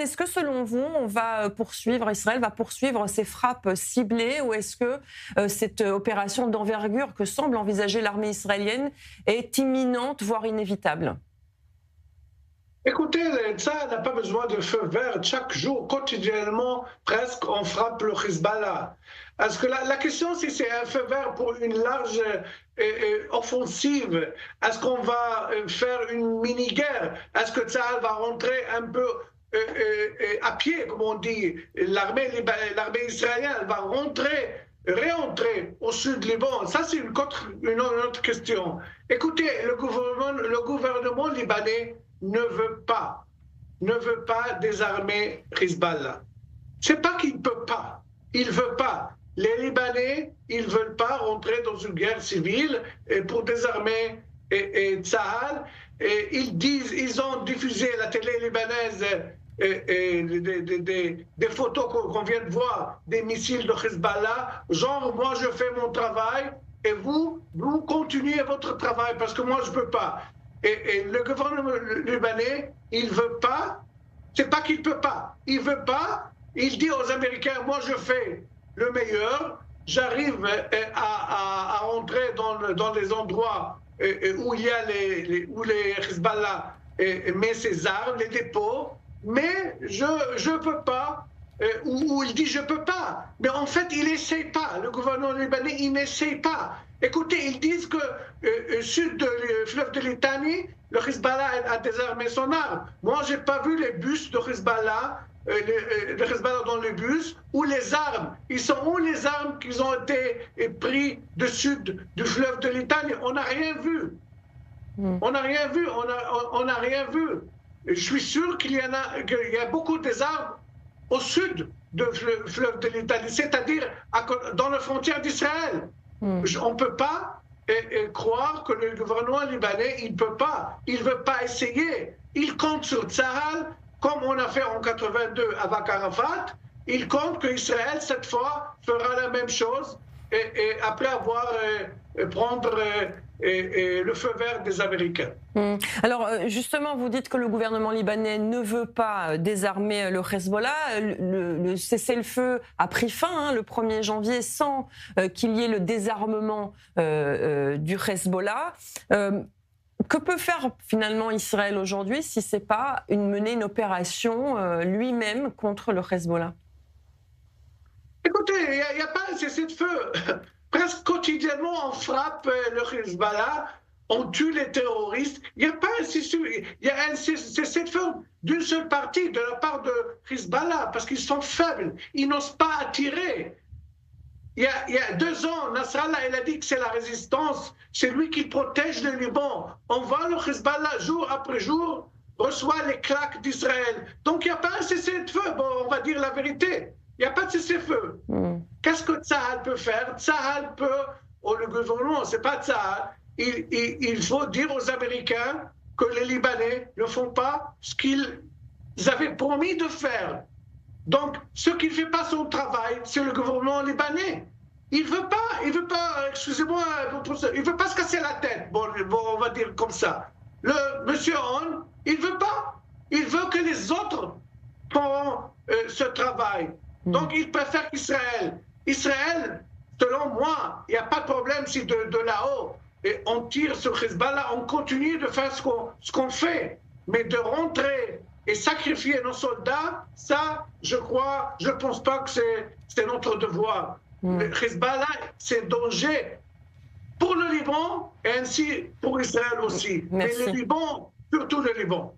est-ce que selon vous, Israël va poursuivre ses frappes ciblées, ou est-ce que cette opération d'envergure que semble envisager l'armée israélienne est imminente, voire inévitable? Écoutez, ça n'a pas besoin de feu vert. Chaque jour, quotidiennement, presque, on frappe le Hezbollah. Parce que la question, si c'est un feu vert pour une large offensive, est-ce qu'on va faire une mini-guerre? Est-ce que ça va rentrer un peu à pied, comme on dit? L'armée israélienne va réentrer au sud du Liban? Ça, c'est une autre question. Écoutez, le gouvernement libanais ne veut pas désarmer Hezbollah. C'est pas qu'il ne peut pas, il veut pas. Les Libanais, ils veulent pas rentrer dans une guerre civile pour désarmer Tsahal. Ils ont diffusé la télé libanaise des photos qu'on vient de voir des missiles de Hezbollah. Genre, moi je fais mon travail et vous continuez votre travail parce que moi je peux pas. Et le gouvernement libanais, il veut pas, c'est pas qu'il peut pas, il veut pas, il dit aux Américains, moi je fais le meilleur, j'arrive à rentrer dans les endroits où il y a où les Hezbollah met ses armes, les dépôts, mais je peux pas, où il dit je peux pas, mais en fait il n'essaye pas, le gouvernement libanais il n'essaye pas. Écoutez, ils disent que sud du fleuve de Litanie, le Hezbollah a désarmé son arme. Moi, je n'ai pas vu les bus de Hezbollah, le Hezbollah dans les bus, ou les armes. Ils sont où les armes qui ont été prises du sud du fleuve de Litanie? On n'a rien vu. On n'a rien vu. On n'a rien vu. Je suis sûr qu'il y a beaucoup des armes au sud du fleuve de Litanie, c'est-à-dire dans la frontière d'Israël. On ne peut pas croire que le gouvernement libanais, il ne veut pas essayer. Il compte sur Tsahal, comme on a fait en 82 avec Arafat. Il compte qu'Israël, cette fois, fera la même chose et après avoir prendre le feu vert des Américains. Alors justement, vous dites que le gouvernement libanais ne veut pas désarmer le Hezbollah. Le cessez-le-feu a pris fin le 1er janvier sans qu'il y ait le désarmement du Hezbollah. Que peut faire finalement Israël aujourd'hui si ce n'est pas mener une opération lui-même contre le Hezbollah? Écoutez, il n'y a pas un cessez-le-feu. Presque quotidiennement, on frappe le Hezbollah, on tue les terroristes. Il n'y a pas un cessez-le-feu d'une seule partie de la part de Hezbollah, parce qu'ils sont faibles, ils n'osent pas attirer. Il y a 2 ans, Nasrallah, il a dit que c'est la résistance, c'est lui qui protège le Liban. On voit le Hezbollah, jour après jour, reçoit les claques d'Israël. Donc il n'y a pas un cessez-le-feu, bon, on va dire la vérité. Il n'y a pas de cessez-le-feu. Qu'est-ce que Tsahal peut faire? Tsahal peut, le gouvernement, c'est pas Tsahal, il faut dire aux Américains que les Libanais ne font pas ce qu'ils avaient promis de faire. Donc, ce qui ne fait pas son travail, c'est le gouvernement libanais. Il veut pas, excusez-moi, il veut pas se casser la tête, bon, on va dire comme ça. Le monsieur Hon, il veut pas. Il veut que les autres font ce travail. Donc, il préfère qu'Israël. Israël, selon moi, il n'y a pas de problème si de là-haut, on tire sur Hezbollah, on continue de faire ce qu'on fait. Mais de rentrer et sacrifier nos soldats, ça, je pense pas que c'est notre devoir. Hezbollah, c'est danger pour le Liban et ainsi pour Israël aussi. Merci. Mais le Liban, surtout le Liban.